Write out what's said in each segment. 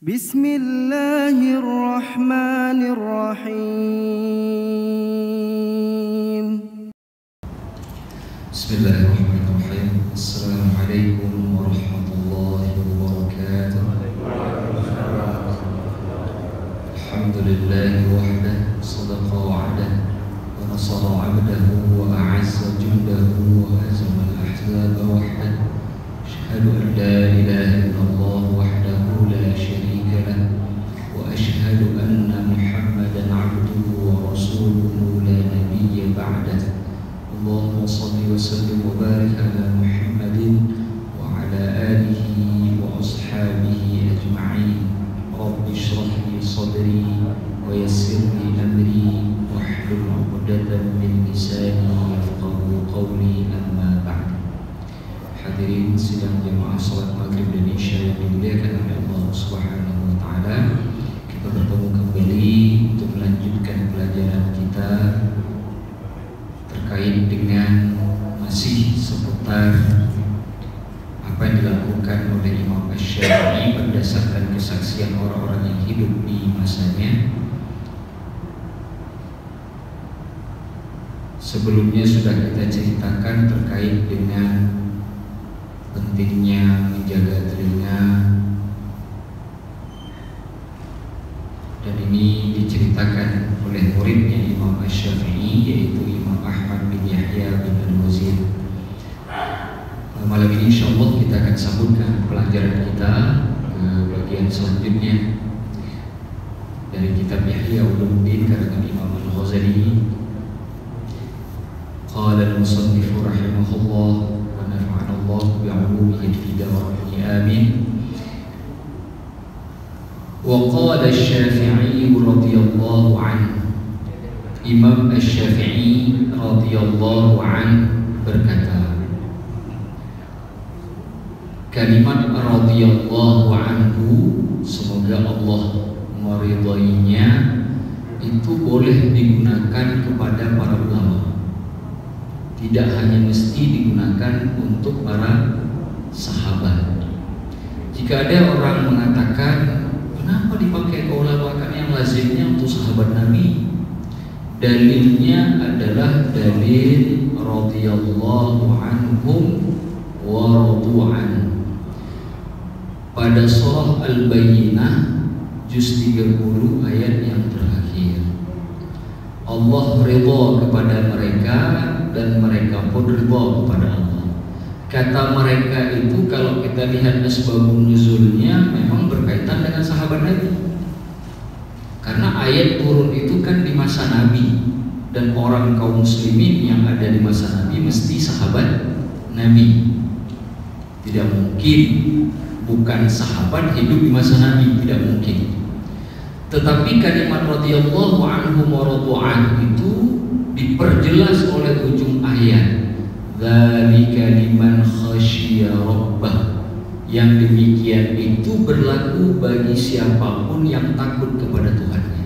Bismillahirrahmanirrahim. Bismillahirrahmanirrahim. Assalamualaikum warahmatullahi wabarakatuh. Alhamdulillahi wahdah, sadaqa wa'dah, wa nasara 'abdahu wa a'azza jundahu wa hazama al-ahzaba wahdah. Asyhadu an la ilaha illallah wahdahu la syarika lah, wa asyhadu anna Muhammadan 'abduhu wa rasuluhu la nabiyya ba'dah. Allahumma salli wa sallim wa barik ala Muhammadin wa ala alihi wa ashabihi ajma'in. Rabbi shrah li sadri wa yassir li amri wahlul 'uqdatam min lisani yafqahu qawli, amma ba'd. Hadirin sidang jemaah salat maghrib dan isya yang dimuliakan oleh Allah Subhanahu wa taala. Kita bertemu kembali untuk melanjutkan pelajaran kita terkait dengan masih seputar apa yang dilakukan oleh Imam Asy-Syafi'i berdasarkan kesaksian orang-orang yang hidup di masanya. Sebelumnya sudah kita ceritakan terkait dengan pentingnya menjaga telinga, dan ini diceritakan oleh muridnya Imam Asy-Syafi'i, yaitu Imam Ahmad bin Yahya bin Al-Wazir. Malam ini insyaallah kita akan sambungkan pelajaran kita ke bagian selanjutnya dari kitab Ihya Ulumuddin karangan Imam Al-Ghazali. Qala al-musannif rahimahullah wa nafa'ana Allah bi'ulumihi fid darain amin. Wa qala Asy-Syafi'i radhiyallahu anhu, Imam Asy-Syafi'i radhiyallahu anhu berkata, kalimat radhiyallahu anhu, semoga Allah meridainya, itu boleh digunakan kepada para ulama. Tidak hanya mesti digunakan untuk para sahabat. Jika ada orang mengatakan, kenapa dipakai ke ulama, kan yang lazimnya untuk sahabat Nabi? Dalilnya adalah dalil radhiyallahu anhum wa radu anhu. Pada surah Al-Bayyinah juz 30 ayat yang terakhir, Allah ridha kepada mereka dan mereka pun ridha kepada Allah. Kata mereka itu kalau kita lihat asbabun nuzulnya memang berkaitan dengan sahabat Nabi. Karena ayat turun itu kan di masa Nabi, dan orang kaum muslimin yang ada di masa Nabi mesti sahabat Nabi. Tidak mungkin bukan sahabat hidup di masa Nabi, tidak mungkin. Tetapi kalimat radhiyallahu anhu wa radu anhu itu diperjelas oleh ujung ayat, dzalika liman khasyiya rabbah. Yang demikian itu berlaku bagi siapapun yang takut kepada Tuhannya.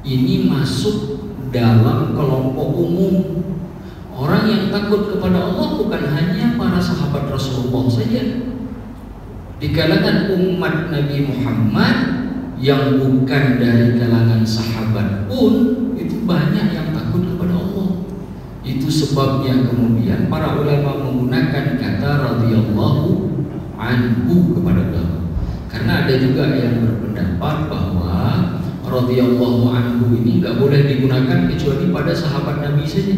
Ini masuk dalam kelompok umum. Orang yang takut kepada Allah bukan hanya para sahabat Rasulullah saja. Di kalangan umat Nabi Muhammad yang bukan dari kalangan sahabat pun itu banyak yang takut kepada Allah. Itu sebabnya kemudian para ulama menggunakan kata radhiyallahu anhu kepada ulama. Karena ada juga yang berpendapat bahwa radhiyallahu anhu ini nggak boleh digunakan kecuali pada sahabat Nabi saja.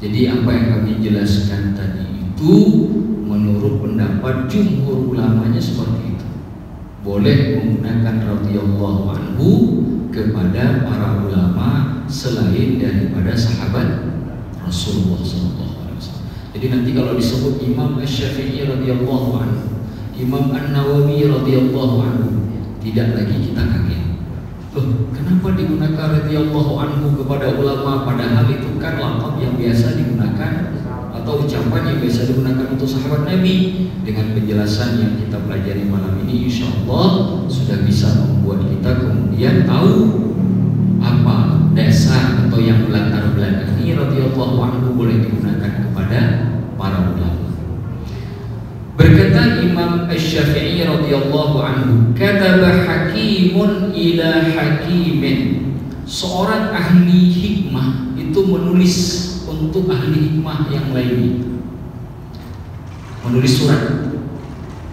Jadi apa yang kami jelaskan tadi itu menurut pendapat jumhur ulamanya seperti itu. Boleh menggunakan radhiyallahu anhu kepada para ulama selain daripada sahabat Rasulullah SAW. Jadi nanti kalau disebut Imam Asy-Syafi'i radhiyallahu anhu, Imam An-Nawawi radhiyallahu anhu, tidak lagi kita kaget. Loh, kenapa digunakan radhiyallahu anhu kepada ulama, padahal itu kan laqab yang biasa digunakan atau ucapan yang biasa digunakan untuk sahabat Nabi. Dengan penjelasan yang kita pelajari malam ini, insyaallah sudah bisa membuat kita kemudian tahu apa dasar atau yang melatar belakangi radhiyallahu anhu boleh digunakan kepada para ulama. Berkata Imam Imam Asy-Syafi'i radhiyallahu anhu, kataba hakimun ila hakimin. Seorang ahli hikmah itu menulis untuk ahli hikmah yang lainnya. Menulis surat.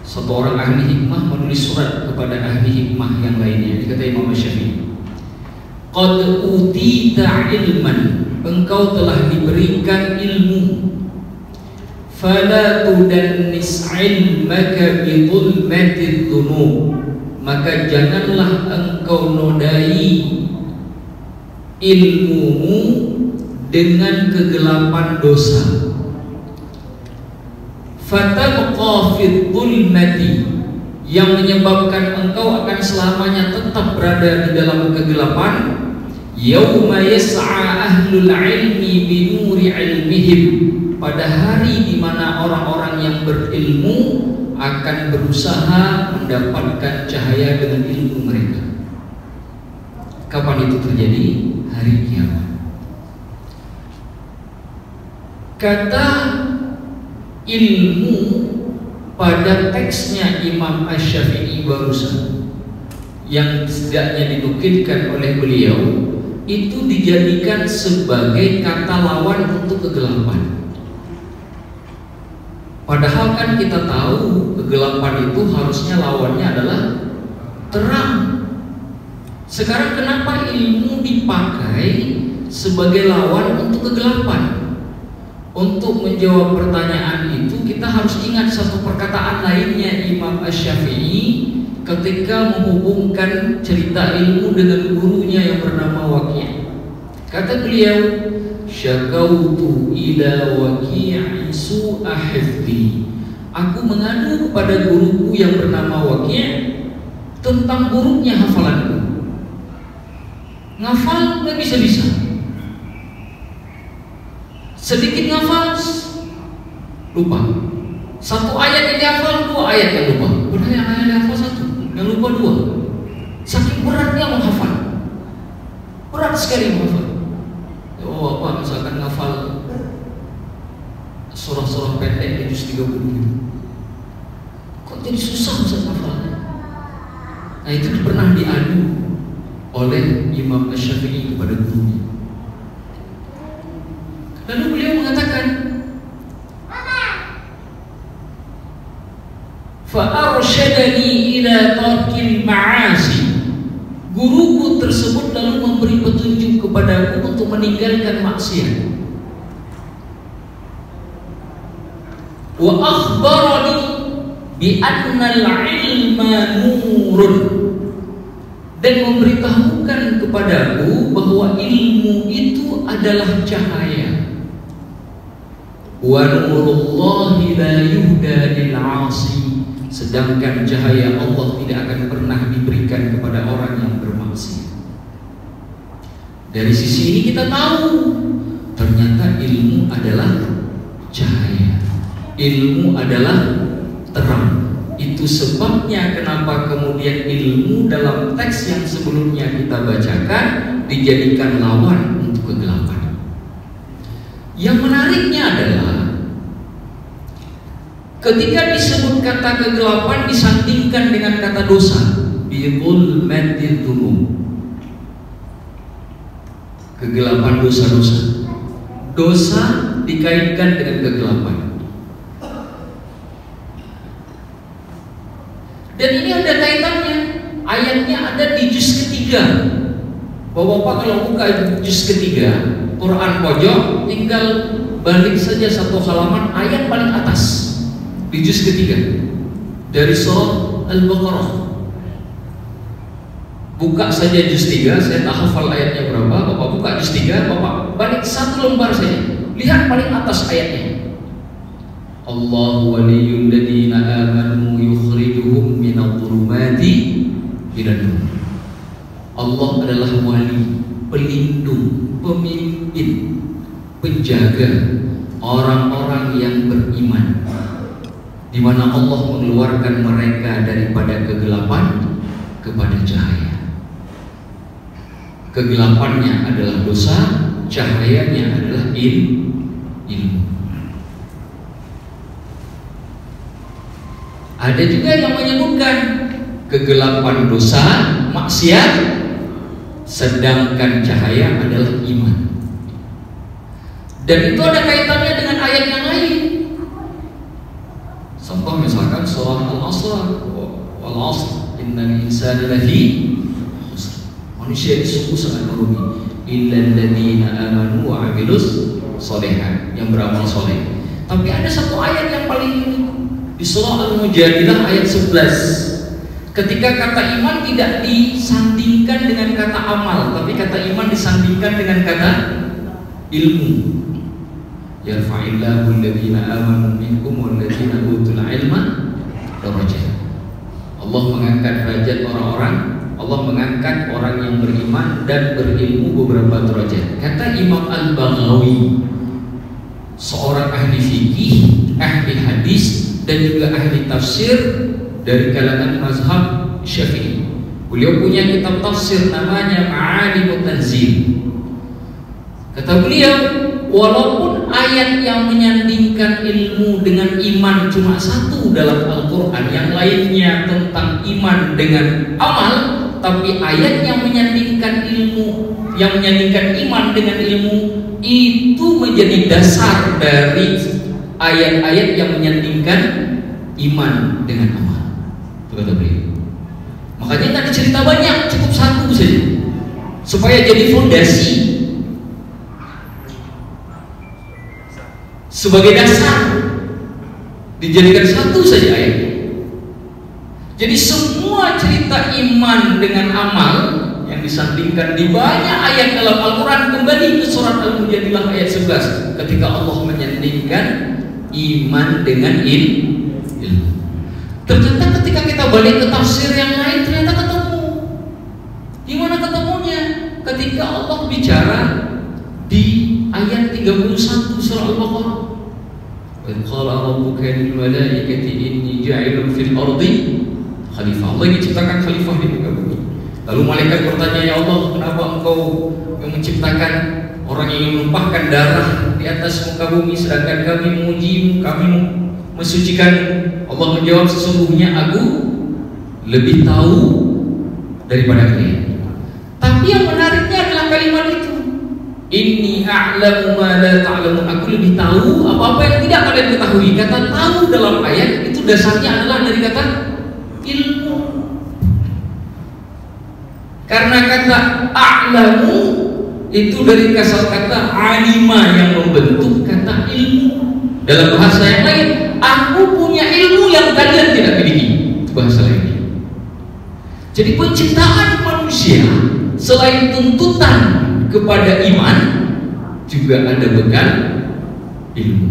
Satu orang ahli hikmah menulis surat kepada ahli hikmah yang lainnya. Dikata Imam Asy-Syafi'i, qad utita ilman, engkau telah diberikan ilmu. Fala tudannis ilmaka bi dhulmatidz dzunub, maka janganlah engkau nodai ilmumu dengan kegelapan dosa. Fatabqa fid dhulmati, yang menyebabkan engkau akan selamanya tetap berada di dalam kegelapan. Yauma yas'a ahlul ilmi bi nuri ilmihim, pada hari di mana orang-orang yang berilmu akan berusaha mendapatkan cahaya dengan ilmu mereka. Kapan itu terjadi? Hari kiamat. Kata ilmu pada teksnya Imam Asy-Syafi'i barusan, yang setidaknya dinukilkan oleh beliau, itu dijadikan sebagai kata lawan untuk kegelapan. Padahal kan kita tahu kegelapan itu harusnya lawannya adalah terang. Sekarang kenapa ilmu dipakai sebagai lawan untuk kegelapan? Untuk menjawab pertanyaan itu kita harus ingat satu perkataan lainnya Imam Asy-Syafi'i ketika menghubungkan cerita ilmu dengan gurunya yang bernama Waqi'. Kata beliau, syakautu ila Waqi'i su'a hifdzi, aku mengadu kepada guruku yang bernama Waqi' tentang buruknya hafalanku. Ngafal nggak bisa-bisa, sedikit ngafal lupa, satu ayat yang dihafal, dua ayat yang lupa. Padahal yang ayat dihafal satu, yang lupa dua. Saking beratnya menghafal, berat sekali menghafal. Oh apa, misalkan ngafal surah-surah pendek di juz 30, kok jadi susah Ustaz ngafalnya? Nah itu pernah diadu oleh Imam Asy-Syafi'i kepada gurunya. Lalu beliau mengatakan, fa'arsyadani ila tarkil ma'asi, guruku tersebut lalu memberi petunjuk kepadaku untuk meninggalkan maksiat. Wa akhbarani bi annal ilma nurun, dan memberitahukan kepadaku bahwa ilmu itu adalah cahaya. Wa nurullahi la yuhda lil 'asi, sedangkan cahaya Allah tidak akan pernah diberikan kepada orang yang bermaksiat. Dari sisi ini kita tahu ternyata ilmu adalah cahaya, ilmu adalah terang. Itu sebabnya kenapa kemudian ilmu dalam teks yang sebelumnya kita bacakan dijadikan lawan untuk kegelapan. Yang menariknya adalah ketika disebut kata kegelapan disandingkan dengan kata dosa, bidzulmatidz dzunub, kegelapan dosa-dosa. Dosa dikaitkan dengan kegelapan. Dan ini ada kaitannya. Ayatnya ada di juz ketiga. Bapak-bapak kalau buka juz ketiga, Quran pojok, tinggal balik saja satu halaman, ayat paling atas di juz ketiga dari surah Al-Baqarah. Buka saja juz 3, saya tak hafal ayatnya berapa. Bapak buka juz 3, Bapak balik satu lembar saja, lihat paling atas ayatnya. Allahu waliyyul ladzina amanu yukhrijuhum minadh-dhulumati ilan nur. Allah adalah wali, pelindung, pemimpin, penjaga orang-orang yang beriman, di mana Allah mengeluarkan mereka daripada kegelapan kepada cahaya. Kegelapannya adalah dosa, cahayanya adalah ilmu. Ada juga yang menyebutkan kegelapan dosa, maksiat, sedangkan cahaya adalah iman. Dan itu ada kaitannya dengan ayat yang lain. Contoh misalkan surah Al-Asr, wal 'asr innal insana lafi khusr. Manusia itu sungguh sangat merugi. Illal ladzina amanu wa 'amilus shalihat, yang beramal soleh. Tapi ada satu ayat yang paling unik di surah Al-Mujadilah ayat 11. Ketika kata iman tidak disandingkan dengan kata amal, tapi kata iman disandingkan dengan kata ilmu. Yarfa'illahu alladhina amanu minkum walladzina utul ilma darajat. Allah mengangkat derajat orang-orang, Allah mengangkat orang yang beriman dan berilmu beberapa derajat. Kata Imam Al-Baghawi, seorang ahli fikih, ahli hadis dan juga ahli tafsir dari kalangan mazhab Syafi'i. Beliau punya kitab tafsir namanya Ma'alimut Tanzil. Kata beliau, walaupun ayat yang menyandingkan ilmu dengan iman cuma satu dalam Al-Quran, yang lainnya tentang iman dengan amal, tapi ayat yang menyandingkan ilmu, yang menyandingkan iman dengan ilmu itu menjadi dasar dari ayat-ayat yang menyandingkan iman dengan amal. Itu kata beliau. Makanya tak ada cerita banyak, cukup satu saja supaya jadi fondasi, sebagai dasar, dijadikan satu saja ayatnya. Jadi semua cerita iman dengan amal yang disandingkan di banyak ayat dalam Al-Quran, kembali ke surat Al-Mujadilah ayat 11 ketika Allah menyandingkan iman dengan ilmu. Ternyata ketika kita balik ke tafsir yang lain, ternyata ketemu. Gimana ketemunya? Ketika Allah bicara di ayat 31 surah Al-Baqarah, wa qala rabbuka lil malaikati inni ja'ilun fil ardi khalifah. Allah ingin ciptakan khalifah di muka bumi. Lalu malaikat bertanya, ya Allah, kenapa engkau yang menciptakan orang yang menumpahkan darah di atas muka bumi, sedangkan kami memujimu, kami mensucikan. Allah menjawab, sesungguhnya aku lebih tahu daripada kalian. Tapi yang menariknya adalah kalimat itu, inni a'lamu ma la ta'lamun. Aku lebih tahu apa-apa yang tidak kalian ketahui. Kata tahu dalam ayat itu dasarnya adalah dari kata ilmu. Karena kata a'lamu itu dari kasar kata alima yang membentuk kata ilmu. Dalam bahasa yang lain, aku punya ilmu yang kalian tidak miliki. Itu bahasa lainnya. Jadi penciptaan manusia selain tuntutan kepada iman, juga ada bekal ilmu.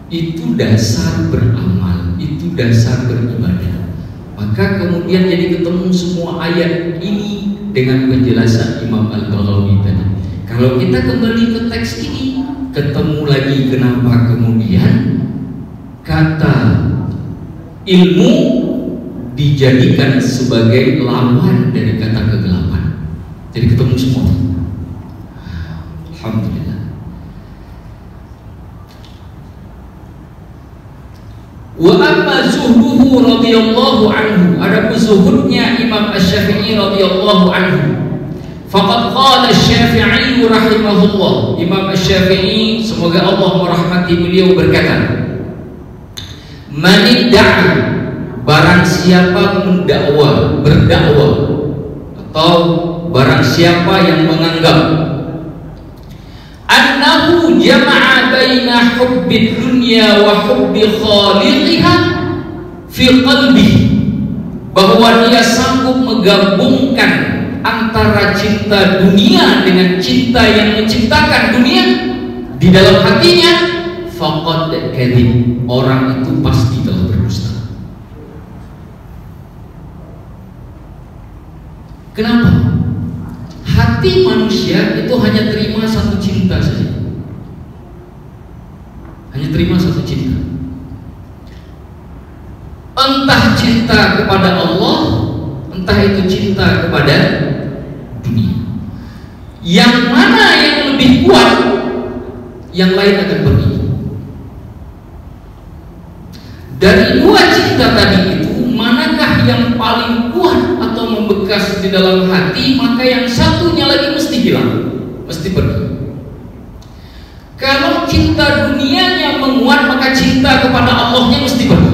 Itu dasar beramal, itu dasar beribadah. Maka kemudian jadi ketemu semua ayat ini dengan penjelasan Imam Al-Baghawi tadi. Kalau kita kembali ke teks ini, ketemu lagi kenapa kemudian kata ilmu dijadikan sebagai lawan dari kata kegelapan. Jadi ketemu semua. Alhamdulillah. Wa amma zuhduhu radhiyallahu anhu, adapun zuhudnya Imam Asy-Syafi'i radhiyallahu anhu, faqad qala Asy-Syafi'i rahimahullah, Imam Asy-Syafi'i semoga Allah merahmati beliau berkata, man idda'a, barang siapa mendakwa, berdakwah, atau barang siapa yang menganggap annahu jama'a baina hubbid dunya wa hubbi khaliqiha fi qalbihi, bahwa dia sanggup menggabungkan antara cinta dunia dengan cinta yang menciptakan dunia di dalam hatinya, faqad kadzib, orang itu pasti telah berdusta. Kenapa? Hati manusia itu hanya terima satu cinta saja, hanya terima satu cinta, entah cinta kepada Allah, entah itu cinta kepada dunia. Yang mana yang lebih kuat, yang lain akan pergi. Dari dua cinta tadi itu, manakah yang paling kuat atau membekas di dalam hati, maka yang satunya lagi mesti hilang, mesti pergi. Kalau cinta dunianya menguat, maka cinta kepada Allahnya mesti pergi.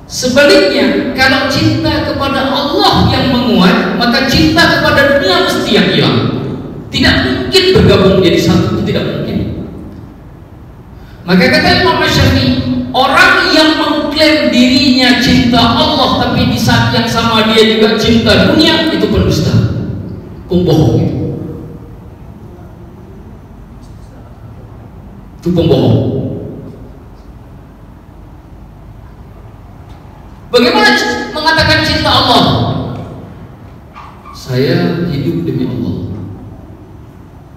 Sebaliknya, kalau cinta kepada Allah yang menguat, maka cinta kepada dunia mesti yang hilang. Tidak mungkin bergabung jadi satu, itu tidak mungkin. Maka kata Imam Syafi'i, orang yang mengklaim dirinya cinta Allah tapi di saat yang sama dia juga cinta dunia, itu pendusta, pembohong itu pembohong. Bagaimana mengatakan cinta Allah? Saya hidup demi Allah,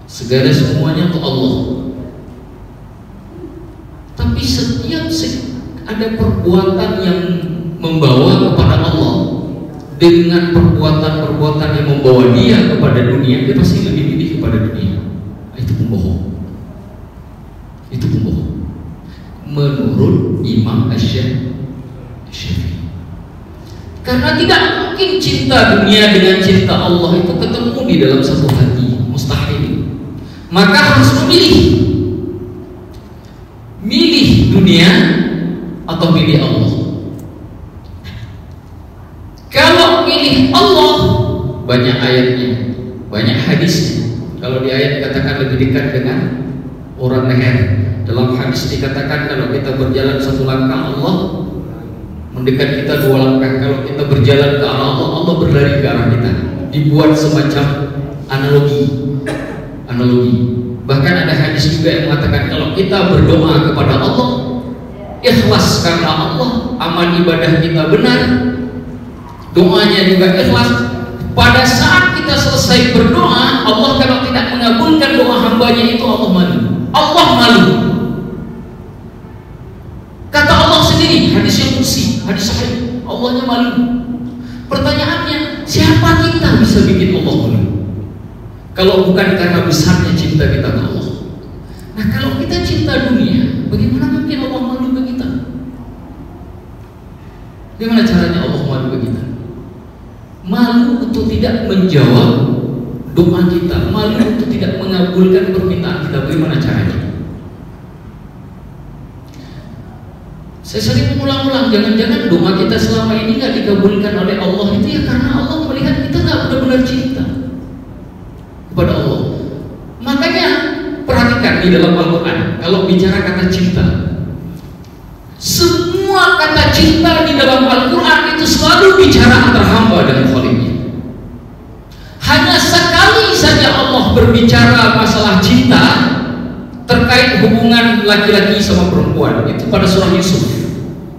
segala semuanya untuk Allah. Tapi setiap ada perbuatan yang membawa kepada Allah dengan perbuatan-perbuatan yang membawa dia kepada dunia, dia pasti lebih pilih kepada dunia. Itu pembohong. Itu pembohong. Menurut Imam Syafi'i. Karena tidak mungkin cinta dunia dengan cinta Allah itu ketemu di dalam satu hati, mustahil. Maka harus memilih. Milih dunia atau milih Allah. Kalau milih Allah, banyak ayatnya, banyak hadisnya. Kalau di ayat dikatakan lebih dekat dengan orang leher. Dalam hadis dikatakan kalau kita berjalan satu langkah, Allah mendekat kita dua langkah. Kalau kita berjalan ke arah Allah, Allah berlari ke arah kita. Dibuat semacam analogi. Bahkan ada hadis juga yang mengatakan kalau kita berdoa kepada Allah, ikhlas karena Allah, amal ibadah kita benar, doanya juga ikhlas. Pada saat kita selesai berdoa, Allah kalau tidak mengabulkan doa hambanya itu, Allah malu. Allah malu. Kata Allah sendiri, hadis yang qudsi, hadis sahih, Allahnya malu. Pertanyaannya, siapa kita bisa bikin Allah malu? Kalau bukan karena besarnya cinta kita ke Allah. Nah, kalau kita cinta dunia, bagaimana mungkin Allah malu ke kita? Bagaimana caranya Allah malu ke kita? Malu untuk tidak menjawab doa kita, malu untuk tidak mengabulkan permintaan kita. Bagaimana caranya? Saya sering mengulang-ulang, jangan-jangan doa kita selama ini nggak dikabulkan oleh Allah itu ya karena Allah melihat kita nggak benar-benar cinta kepada Allah. Makanya perhatikan di dalam Al-Quran, kalau bicara kata cinta, semua kata cinta di dalam Al-Quran itu selalu bicara antara hamba dengan Khalidnya. Hanya sekali saja Allah berbicara masalah cinta terkait hubungan laki-laki sama perempuan, itu pada surah Yusuf.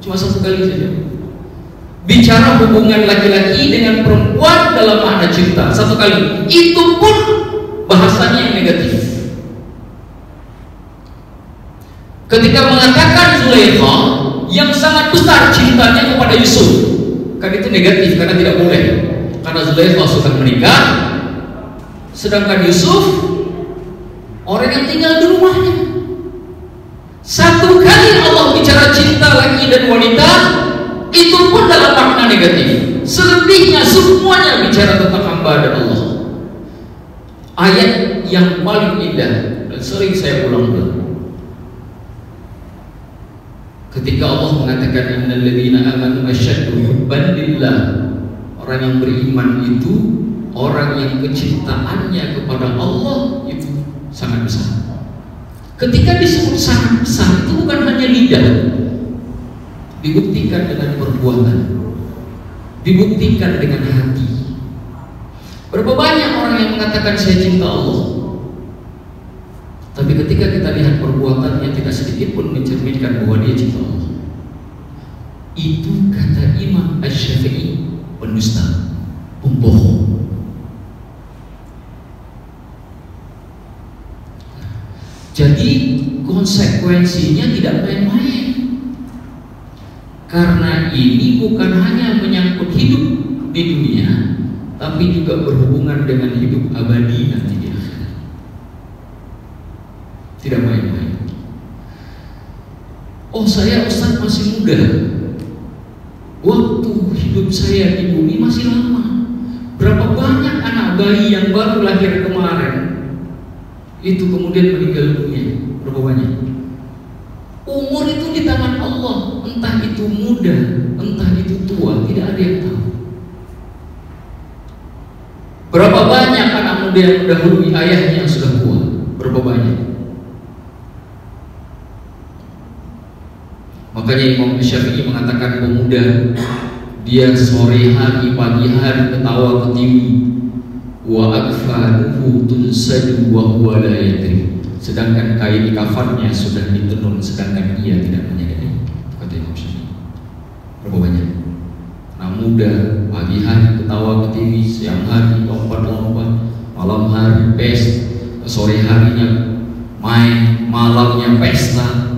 Cuma satu kali saja bicara hubungan laki-laki dengan perempuan dalam makna cinta, satu kali. Itu pun bahasanya yang negatif. Ketika mengatakan Zulaikha yang sangat besar cintanya kepada Yusuf, kan itu negatif karena tidak boleh, karena Zulaikha sudah menikah, sedangkan Yusuf orang yang tinggal di rumahnya. Satu kali Allah bicara cinta laki dan wanita, itu pun dalam makna negatif. Selebihnya semuanya bicara tentang hamba dan Allah. Ayat yang paling indah dan sering saya ulang-ulang, ketika Allah mengatakan innal ladzina amanu asyaddu hubban lillah, orang yang beriman itu orang yang kecintaannya kepada Allah itu sangat besar. Ketika disebut sangat besar, itu bukan hanya lidah, dibuktikan dengan perbuatan, dibuktikan dengan hati. Berapa banyak orang yang mengatakan saya cinta Allah, tapi ketika kita lihat perbuatannya tidak sedikit pun mencerminkan bahwa dia cinta Allah. Itu kata Imam Syafi'i, pendusta, pembohong. Jadi konsekuensinya tidak main-main. Karena ini bukan hanya menyangkut hidup di dunia, tapi juga berhubungan dengan hidup abadi nanti di akhirat. Tidak main-main. Oh, saya Ustaz masih muda, waktu hidup saya di bumi masih lama. Berapa banyak anak bayi yang baru lahir kemarin itu kemudian meninggal dunia? Berapa banyak? Umur itu di tangan Allah, entah itu muda, entah itu tua, tidak ada yang tahu. Berapa banyak anak muda yang mendahului ayahnya yang sudah tua? Berapa banyak? Makanya Imam Syafi'i mengatakan pemuda dia sore hari pagi hari ketawa ketiwi, wa akfanuhu tunsaju wa huwa la yadri, sedangkan kain kafannya sudah ditenun sedangkan ia tidak menyadari. Kata Imam Syafi'i. Berapa banyak? Nah, muda pagi hari ketawa ketiwi, siang hari lompat-lompat, malam hari pesta, sore harinya main, malamnya pesta.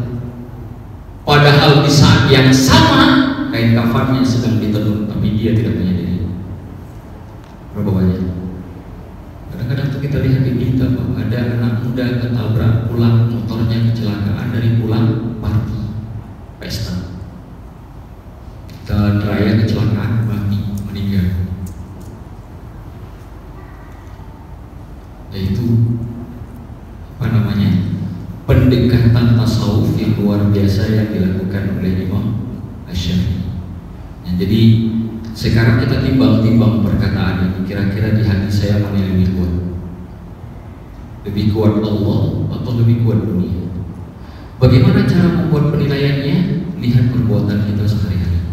Padahal di saat yang sama kain kafannya sedang ditenun, tapi dia tidak menyadari. Berapa banyak? Kadang-kadang tuh kita lihat di berita bahwa ada anak muda ketabrak pulang motornya kecelakaan dari pulang party pesta. Jalan raya kecelakaan, mati, meninggal. Yaitu apa namanya? Pendekatan tasawuf yang luar biasa yang dilakukan oleh Imam Asy-Syafi'i. Jadi sekarang kita timbang-timbang perkataan ini, kira-kira di hati saya mana yang lebih kuat? Lebih kuat Allah atau lebih kuat dunia? Bagaimana cara membuat penilaiannya? Lihat perbuatan kita sehari-hari.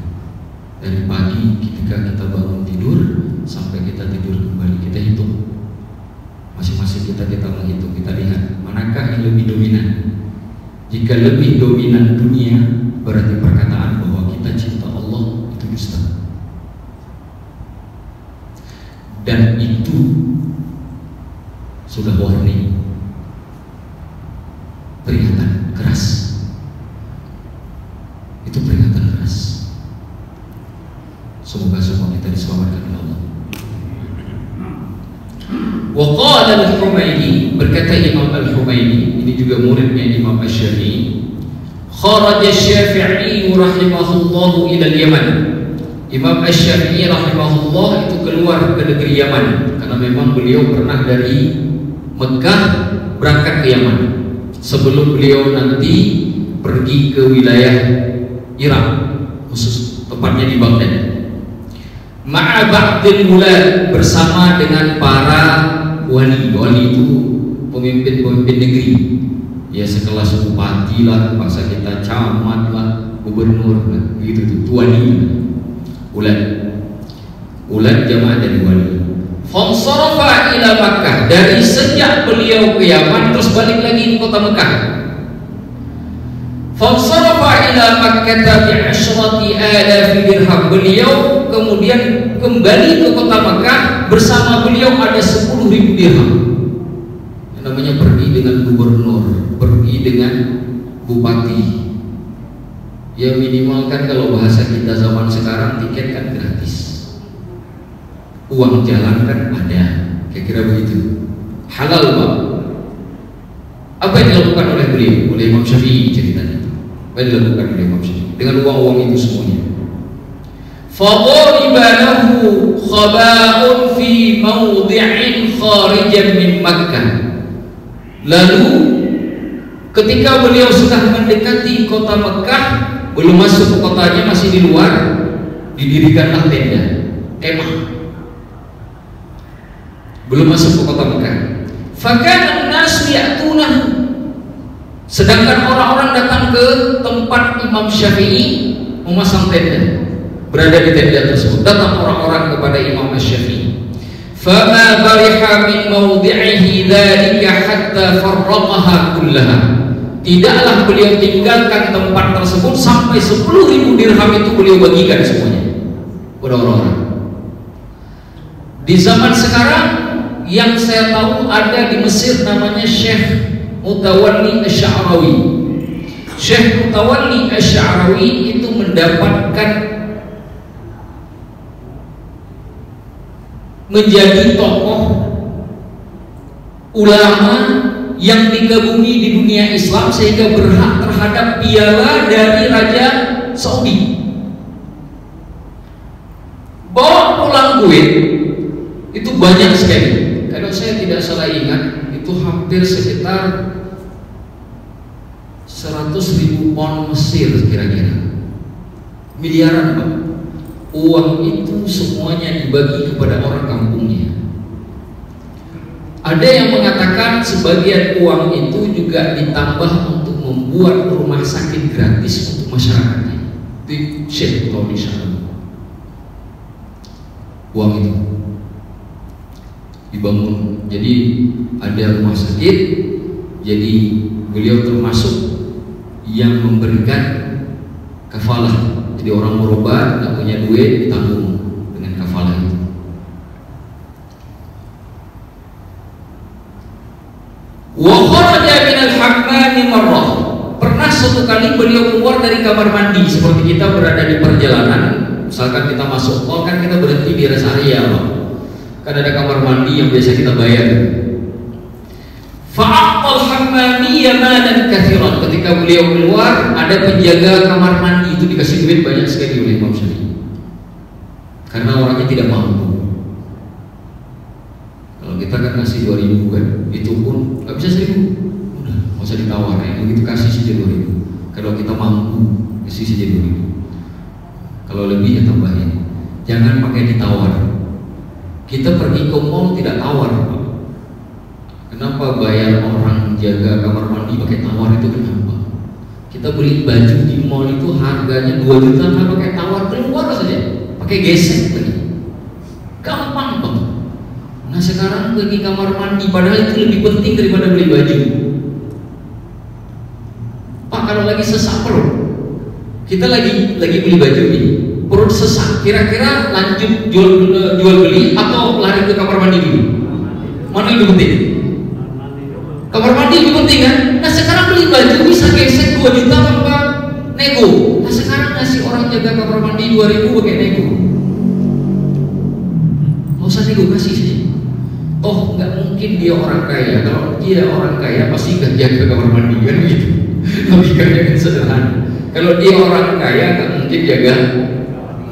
Dari pagi ketika kita bangun tidur sampai kita tidur kembali, kita hitung. Masing-masing kita menghitung, kita lihat manakah yang lebih dominan. Jika lebih dominan dunia, berarti perkataan bahwa kita cinta Allah itu dusta. Dan itu sudah warning, peringatan keras. Itu peringatan keras. Semoga semua kita diselamatkan oleh Allah. Waqala al-Humaydi, berkata Imam al-Humaydi, ini juga muridnya Imam Asy-Syafi'i, kharaja Asy-Syafi'i rahimahullahu ila al-Yaman. Imam Asy-Syafi'i rahimahullah itu keluar ke negeri Yaman karena memang beliau pernah dari Mekah berangkat ke Yaman sebelum beliau nanti pergi ke wilayah Irak, khusus tepatnya di Baghdad. Ma'a ba'dil mulad, bersama dengan para wali. Wali itu pemimpin-pemimpin negeri, ya sekelas bupati lah, bahasa kita camat lah, gubernur lah, begitu tuh, wali. Ulad jamaah dari wali. Fansarafa ila Makkah, dari sejak beliau ke Yaman terus balik lagi ke kota Mekah. Fansarafa ila Makkah bi 10,000 dirham, beliau kemudian kembali ke kota Mekah, bersama beliau ada 10.000 dirham. Yang namanya pergi dengan gubernur, pergi dengan bupati. Ya minimal kan kalau bahasa kita zaman sekarang tiket kan gratis, uang jalan kan ada, kira-kira begitu. Halal Pak. Apa yang dilakukan oleh beliau, oleh Imam Syafi'i ceritanya? Apa yang dilakukan oleh Imam Syafi'i dengan uang-uang itu semuanya? Fadhariba lahu khaba'un fi mawdi'in kharijan min Makkah. Lalu ketika beliau sudah mendekati kota Mekah, belum masuk ke kotanya, masih di luar, didirikanlah tenda, kemah. Belum masuk ke kota Mekah. Fakana an-nas ya'tunahu, sedangkan orang-orang datang ke tempat Imam Syafi'i memasang tenda, berada di tenda tersebut. Datang orang-orang kepada Imam Asy-Syafi'i. Fama bariha min mawdi'ihi dzalika hatta farraqaha kullaha. Tidaklah beliau tinggalkan tempat tersebut sampai 10.000 dirham itu beliau bagikan semuanya kepada orang-orang. Di zaman sekarang yang saya tahu ada di Mesir namanya Syekh Mutawalli Asy-Sya'rawi. Syekh Mutawalli Asy-Sya'rawi itu mendapatkan menjadi tokoh ulama yang digabungi di dunia Islam sehingga berhak terhadap piala dari Raja Saudi. Bawa pulang duit itu banyak sekali. Kalau saya tidak salah ingat, itu hampir sekitar 100.000 pound Mesir kira-kira. Miliaran, Pak. Uang itu semuanya dibagi kepada orang kampungnya. Ada yang mengatakan sebagian uang itu juga ditambah untuk membuat rumah sakit gratis untuk masyarakatnya. Itu Syekh Tony Syarif. Uang itu dibangun, jadi ada rumah sakit. Jadi beliau termasuk yang memberikan kafalah. Jadi orang berobat nggak punya duit ditanggung dengan kafalah itu. Wa kharaja minal hammami marrah. Pernah suatu kali beliau keluar dari kamar mandi, seperti kita berada di perjalanan. Misalkan kita masuk tol, kan kita berhenti di rest area, Pak. Kan ada kamar mandi yang biasa kita bayar. Fa'aqal hammami yamanan kathiran. Ketika beliau keluar, ada penjaga kamar mandi itu dikasih duit banyak sekali oleh Imam Syafi'i, karena orangnya tidak mampu. Kalau kita kan kasih 2.000 kan, itu pun nggak bisa 1.000, udah nggak usah ditawar ya. Begitu kasih saja 2.000. Kalau kita mampu kasih saja 2.000. Kalau lebih ya tambahin. Jangan pakai ditawar. Kita pergi ke mall tidak tawar, Pak. Kenapa bayar orang jaga kamar mandi pakai tawar itu kenapa? Kita beli baju di mall itu harganya 2 juta, nggak pakai tawar, keluar saja, pakai gesek lagi. Gampang, Pak. Nah sekarang pergi kamar mandi, padahal itu lebih penting daripada beli baju. Pak, kalau lagi sesak perut, kita lagi beli baju nih, perut sesak, kira-kira lanjut jual beli atau lari ke kamar mandi dulu? Mana yang lebih penting? Kamar mandi lebih penting kan? Nah sekarang beli baju bisa gesek 2 juta tanpa nego. Nah sekarang ngasih orang jaga kamar mandi 2.000 pakai nego. Nggak usah nego, kasih saja. Toh nggak mungkin dia orang kaya. Kalau dia orang kaya pasti nggak jaga kamar mandi kan gitu. Logikanya kan sederhana. Kalau dia orang kaya nggak mungkin jaga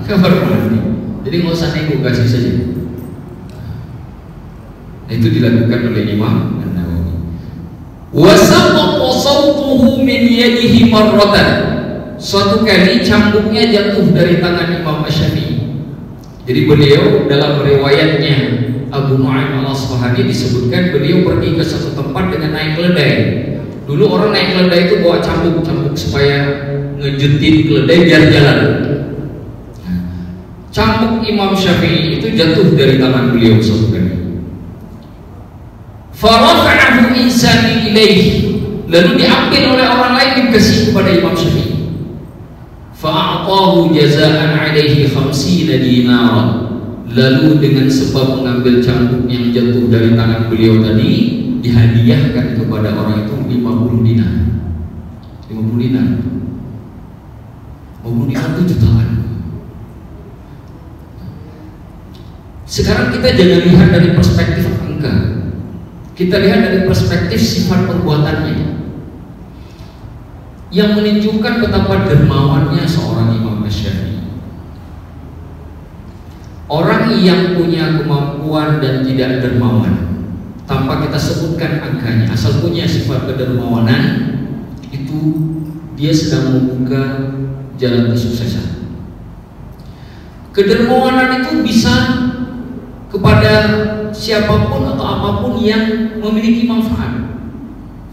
kamar mandi. Jadi nggak usah nego, kasih saja. Nah, itu dilakukan oleh Imam An-Nawawi. Wasaqqa sawtuhu min yadihi marratan. Suatu kali cambuknya jatuh dari tangan Imam Asy-Syafi'i. Jadi beliau dalam riwayatnya Abu Nu'aim al-Asfahani disebutkan beliau pergi ke satu tempat dengan naik keledai. Dulu orang naik keledai itu bawa cambuk supaya ngejutin keledai biar jalan. Cambuk Imam Syafi'i itu jatuh dari tangan beliau suatu kali. Farafa'ahu insani ilaihi, lalu diambil oleh orang lain dikasih kepada Imam Syafi'i. Fa'atahu jazaan alaihi 50 dinaran. Lalu dengan sebab mengambil cambuk yang jatuh dari tangan beliau tadi, dihadiahkan kepada orang itu 50 dinar. 50 dinar. 50 dinar itu jutaan. Sekarang kita jangan lihat dari perspektif angka. Kita lihat dari perspektif sifat perbuatannya, yang menunjukkan betapa dermawannya seorang Imam Asy-Syafi'i. Orang yang punya kemampuan dan tidak dermawan, tanpa kita sebutkan angkanya, asal punya sifat kedermawanan, itu dia sedang membuka jalan kesuksesan. Kedermawanan itu bisa kepada siapapun atau apapun yang memiliki manfaat.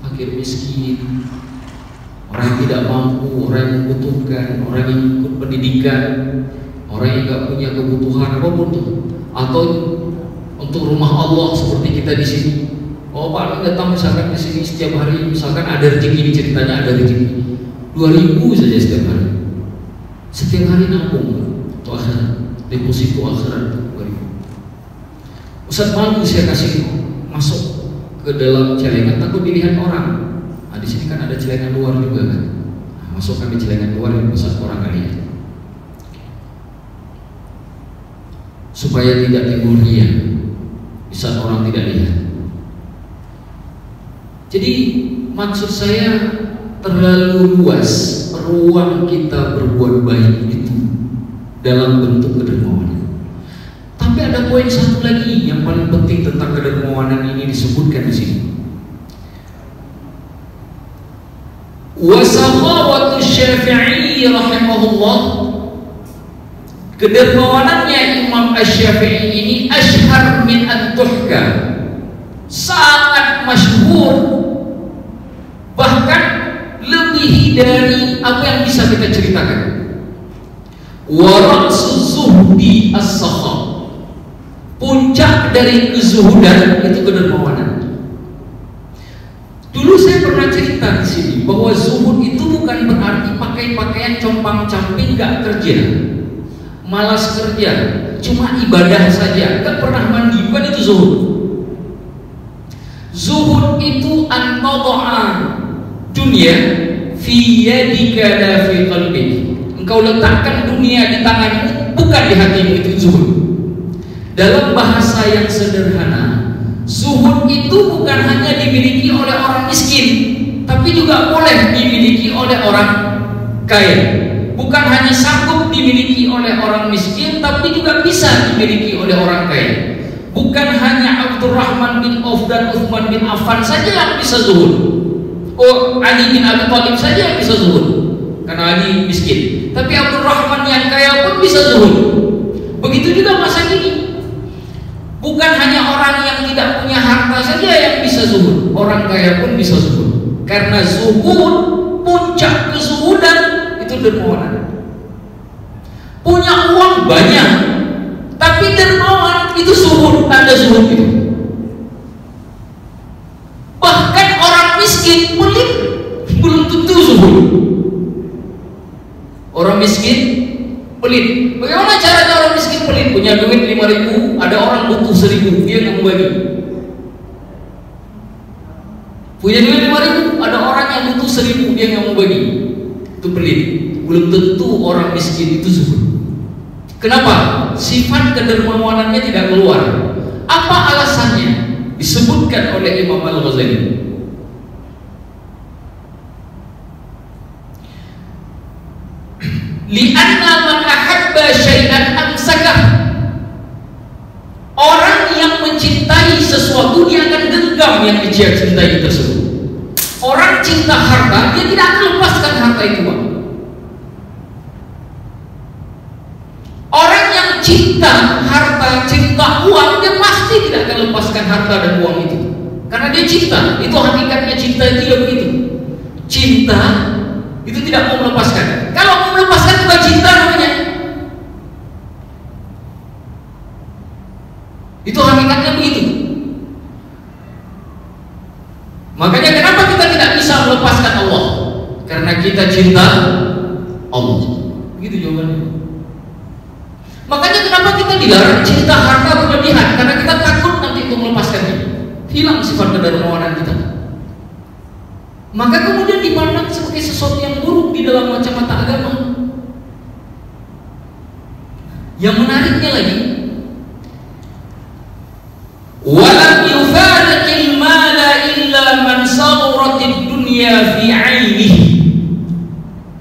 Fakir miskin, orang yang tidak mampu, orang yang membutuhkan, orang yang ikut pendidikan, orang yang tidak punya kebutuhan apapun tuh, atau untuk rumah Allah seperti kita di sini. Oh Pak, ini datang misalkan di sini setiap hari, misalkan ada rezeki, ini ceritanya ada rezeki 2.000 saja setiap hari. Setiap hari nabung tuh akhirat, deposito akhirat 2.000. Ustaz malu saya kasih masuk ke dalam celengan, takut dilihat orang. Nah, di sini kan ada celengan luar juga kan. Nah, masukkan di celengan luar yang besar orang kalian, supaya tidak timbul ria, bisa orang tidak lihat. Jadi maksud saya terlalu luas ruang kita berbuat baik itu dalam bentuk kedermawanan. Tapi ada poin satu lagi yang paling penting tentang kedermawanan ini disebutkan di sini. Wasakhawatu Syafi'i rahimahullah, kedermawanannya Imam Asy-Syafi'i ini asyhar min an tuhka, sangat masyhur, bahkan lebih dari apa yang bisa kita ceritakan. Wa ra'su zuhdi as-sakha, puncak dari kezuhudan itu kedermawanan. Dulu saya pernah cerita di sini bahwa zuhud itu bukan berarti pakai pakaian compang-camping, gak kerja, malas kerja, cuma ibadah saja, gak pernah mandi, bukan itu zuhud. Zuhud itu antada'a dunia fi yadika la fi qalbik, engkau letakkan dunia di tanganmu, bukan di hatimu, itu zuhud. Dalam bahasa yang sederhana, zuhud itu bukan hanya dimiliki oleh orang miskin, tapi juga boleh dimiliki oleh orang kaya. Bukan hanya sanggup dimiliki oleh orang miskin, tapi juga bisa dimiliki oleh orang kaya. Bukan hanya Abdurrahman bin Auf dan Uthman bin Affan saja yang bisa zuhud. Oh, Ali bin Abi Thalib saja yang bisa zuhud, karena Ali miskin. Tapi Abdurrahman yang kaya pun bisa zuhud. Begitu juga masa kini. Bukan hanya orang yang tidak punya harta saja yang bisa zuhud, orang kaya pun bisa zuhud. Karena zuhud, puncak kezuhudan itu dermawanan. Punya uang banyak, tapi dermawan itu zuhud, tanda zuhud itu. Bahkan orang miskin pelit belum tentu zuhud. Orang miskin pelit. Bagaimana caranya orang miskin pelit? Punya duit 5.000, ada orang butuh 1.000, dia nggak mau bagi. Punya duit 5.000, ada orang yang butuh 1.000, dia nggak mau bagi. Itu pelit. Belum tentu orang miskin itu zuhud. Kenapa? Sifat kedermawanannya tidak keluar. Apa alasannya? Disebutkan oleh Imam Al-Ghazali. Li'anna man ahabba syai'an amsakah, orang yang mencintai sesuatu dia akan genggam yang dia cintai tersebut. Orang cinta harta, dia tidak akan lepaskan harta itu, Bang. Orang yang cinta harta, cinta uang, dia pasti tidak akan lepaskan harta dan uang itu, karena dia cinta. Itu hakikatnya cinta itu ya begitu. Cinta itu tidak mau melepaskan. Kalau mau melepaskan bukan cinta namanya. Itu hakikatnya begitu. Makanya kenapa kita tidak bisa melepaskan Allah? Karena kita cinta Allah. Begitu jawabannya. Makanya kenapa kita dilarang cinta harta berlebihan? Karena kita takut nanti untuk melepaskannya, hilang sifat kedermawanan kita. Maka kemudian dipandang sebagai sesuatu yang buruk di dalam kacamata agama. Yang menariknya lagi, walam yufariqil mala illa man sawratid dunya fi 'ainihi.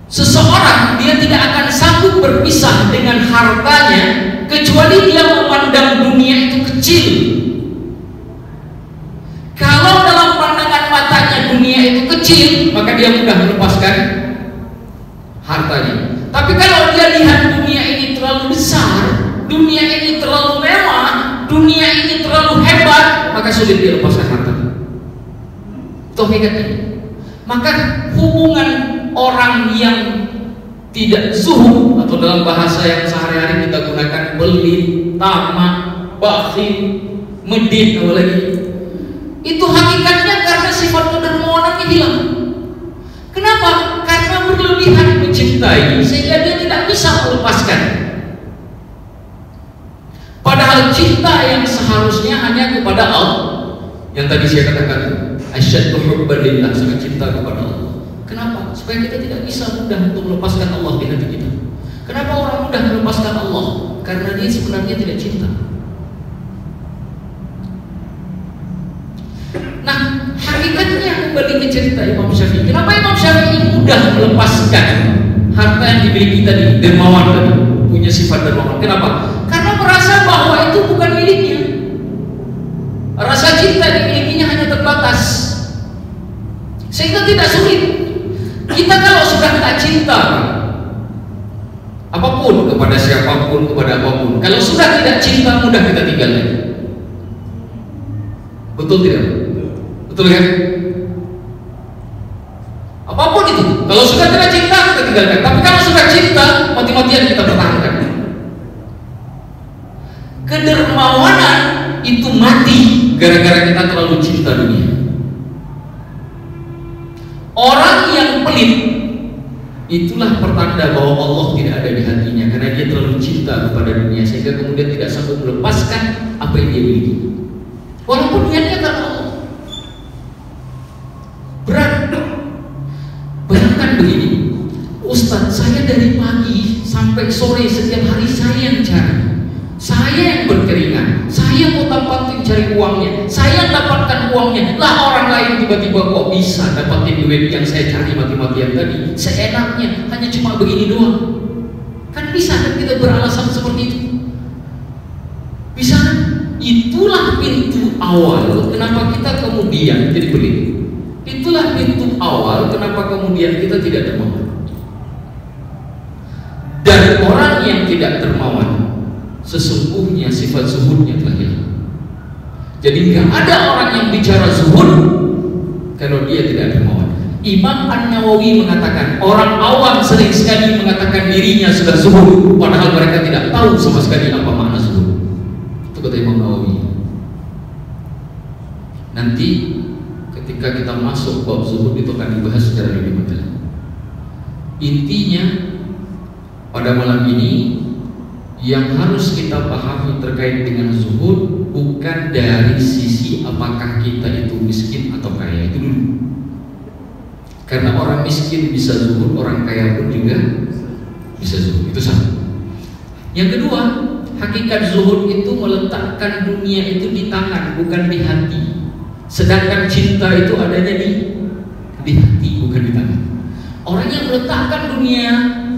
Seseorang dia tidak akan sanggup berpisah dengan hartanya kecuali dia memandang dunia itu kecil. Kalau dalam pandangan matanya dunia itu kecil, maka dia mudah melepaskan hartanya. Tapi kalau dia lihat dunia ini terlalu besar, dunia ini terlalu mewah, dunia ini terlalu hebat, maka sulit dia lepaskan hartanya. Itu hakikatnya. Maka hubungan orang yang tidak zuhud, atau dalam bahasa yang sehari-hari kita gunakan pelit, tamak, bakhil, medit, apa lagi, itu hakikatnya karena sifat kedermawanannya hilang. Kenapa? Karena berlebihan mencintai sehingga dia tidak bisa melepaskan. Padahal cinta yang seharusnya hanya kepada Allah, yang tadi saya katakan, asyaddu hubban lillah, sangat cinta kepada Allah. Kenapa? Supaya kita tidak bisa mudah untuk melepaskan Allah di hati kita. Kenapa orang mudah melepaskan Allah? Karena dia sebenarnya tidak cinta. Nah, hakikatnya ke cerita Imam Syafi'i. Kenapa Imam Syafi'i mudah melepaskan harta yang dimiliki tadi, dermawan tadi, punya sifat dermawan? Kenapa? Karena merasa bahwa itu bukan miliknya. Rasa cinta yang dimilikinya hanya terbatas, sehingga tidak sulit. Kita kalau sudah tak cinta apapun kepada siapapun, kepada apapun, kalau sudah tidak cinta mudah kita tinggalkan. Betul tidak? Betul kan? Apapun itu, kalau sudah tidak cinta kita tinggalkan. Tapi kalau sudah cinta, mati-matian kita pertahankan. Kedermawanan itu mati gara-gara kita terlalu cinta dunia. Orang yang pelit, itulah pertanda bahwa Allah tidak ada di hatinya, karena dia terlalu cinta kepada dunia sehingga kemudian tidak sanggup melepaskan apa yang dia miliki, walaupun niatnya karena Allah. Berat. Bayangkan begini, Ustadz, saya dari pagi sampai sore setiap hari saya yang cari, saya yang berkeringat, saya potong-potong cari uangnya, saya dapatkan uangnya. Lah orang lain tiba-tiba kok bisa dapatin duit yang saya cari mati-matian tadi seenaknya, hanya cuma begini doang. Kan bisa kan kita beralasan seperti itu? Bisa. Itulah pintu awal kenapa kita kemudian jadi pelit. Itulah pintu awal kenapa kemudian kita tidak dermawan. Dan orang yang tidak dermawan, sesungguhnya sifat zuhudnya telah hilang. Jadi nggak ada orang yang bicara zuhud kalau dia tidak dermawan. Imam An-Nawawi mengatakan orang awam sering sekali mengatakan dirinya sudah zuhud, padahal mereka tidak tahu sama sekali apa makna zuhud. Itu kata Imam Nawawi. Nanti ketika kita masuk bab zuhud itu akan dibahas secara lebih mendalam. Intinya pada malam ini yang harus kita pahami terkait dengan zuhud bukan dari sisi apakah kita itu miskin atau kaya, itu dulu. Karena orang miskin bisa zuhud, orang kaya pun juga bisa zuhud, itu satu. Yang kedua, hakikat zuhud itu meletakkan dunia itu di tangan, bukan di hati. Sedangkan cinta itu adanya di hati, bukan di tangan. Orang yang meletakkan dunia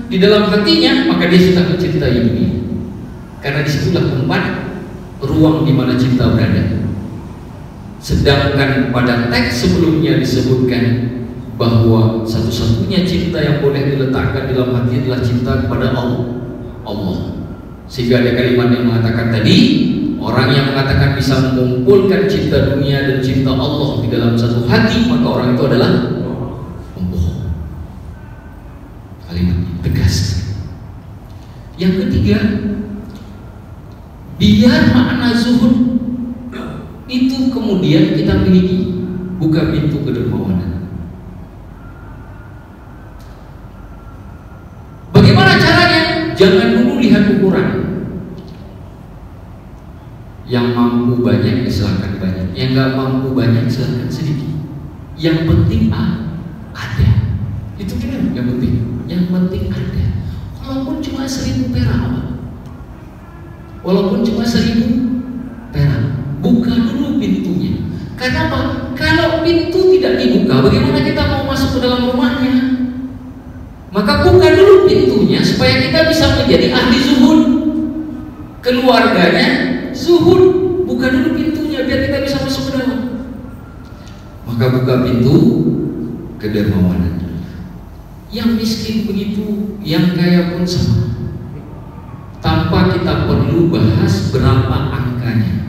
di dalam hatinya, maka dia sudah mencintai dunia. Karena disitulah tempat ruang di mana cinta berada. Sedangkan pada teks sebelumnya disebutkan bahwa satu-satunya cinta yang boleh diletakkan dalam hati adalah cinta kepada Allah. Sehingga ada kalimat yang mengatakan tadi, orang yang mengatakan bisa mengumpulkan cinta dunia dan cinta Allah di dalam satu hati, maka orang itu adalah pembohong. Kalimat ini tegas. Yang ketiga, biar makna zuhud itu kemudian kita miliki, buka pintu kedermawanan. Bagaimana caranya? Jangan dulu lihat ukuran. Yang mampu banyak silakan banyak, yang nggak mampu banyak silakan sedikit. Yang penting ada. Itu kan yang penting. Yang penting ada. Walaupun cuma 1000 perak, walaupun cuma 1000 perak, buka dulu pintunya. Karena apa? Kalau pintu tidak dibuka, bagaimana kita mau masuk ke dalam rumahnya? Maka buka dulu pintunya supaya kita bisa menjadi ahli zuhud. Keluarganya zuhud, buka dulu pintunya biar kita bisa masuk ke dalam. Maka buka pintu kedermawanan. Yang miskin begitu, yang kaya pun sama. Tanpa kita perlu bahas berapa angkanya,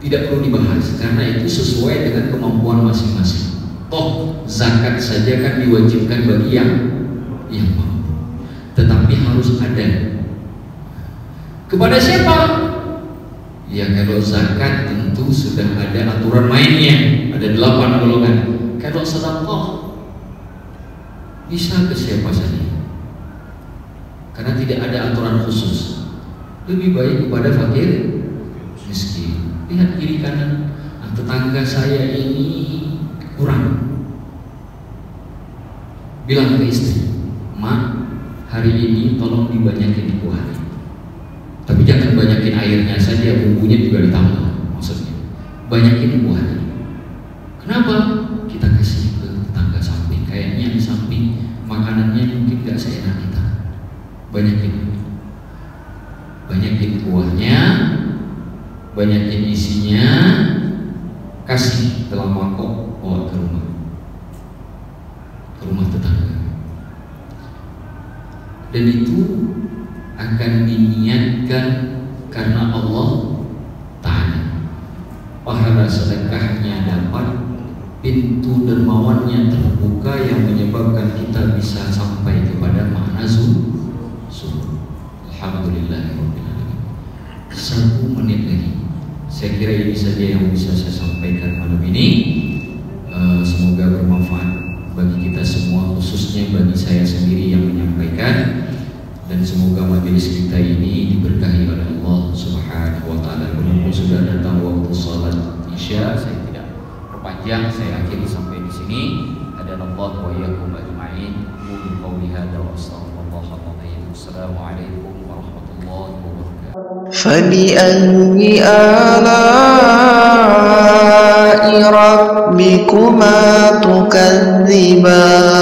tidak perlu dibahas karena itu sesuai dengan kemampuan masing-masing. Toh zakat saja kan diwajibkan bagi yang mampu, tetapi harus ada. Kepada siapa? Ya kalau zakat tentu sudah ada aturan mainnya, ada 8 golongan. Kalau sedekah bisa ke siapa saja, karena tidak ada aturan khusus. Lebih baik kepada fakir miskin. Lihat kiri kanan, tetangga saya ini kurang, bilang ke istri, "Mak, hari ini tolong dibanyakin kuahnya, tapi jangan banyakin airnya saja, bumbunya juga ditambah." Maksudnya banyakin kuahnya. Kenapa? Kita kasih banyakin isinya, kasih dalam mangkok, bawa ke rumah tetangga. Dan itu akan diniatkan karena Allah Ta'ala. Pahala sedekahnya dapat, pintu dermawannya terbuka yang menyebabkan kita bisa sampai kepada makna zuhud. Alhamdulillahirrahmanirrahim. 1 menit lagi. Saya kira ini saja yang bisa saya sampaikan malam ini. Semoga bermanfaat bagi kita semua, khususnya bagi saya sendiri yang menyampaikan. Dan semoga majelis kita ini diberkahi oleh Allah Subhanahu wa Ta'ala. Berhubung sudah datang waktu salat Isya, saya tidak perpanjang, saya akhiri sampai di sini. Hadanallahu wa iyyakum ajma'in. Qulu qawli hadza wa astaghfirullahaladzim. Assalamualaikum warahmatullahi wabarakatuh. فبأي آلاء ربكما تكذبان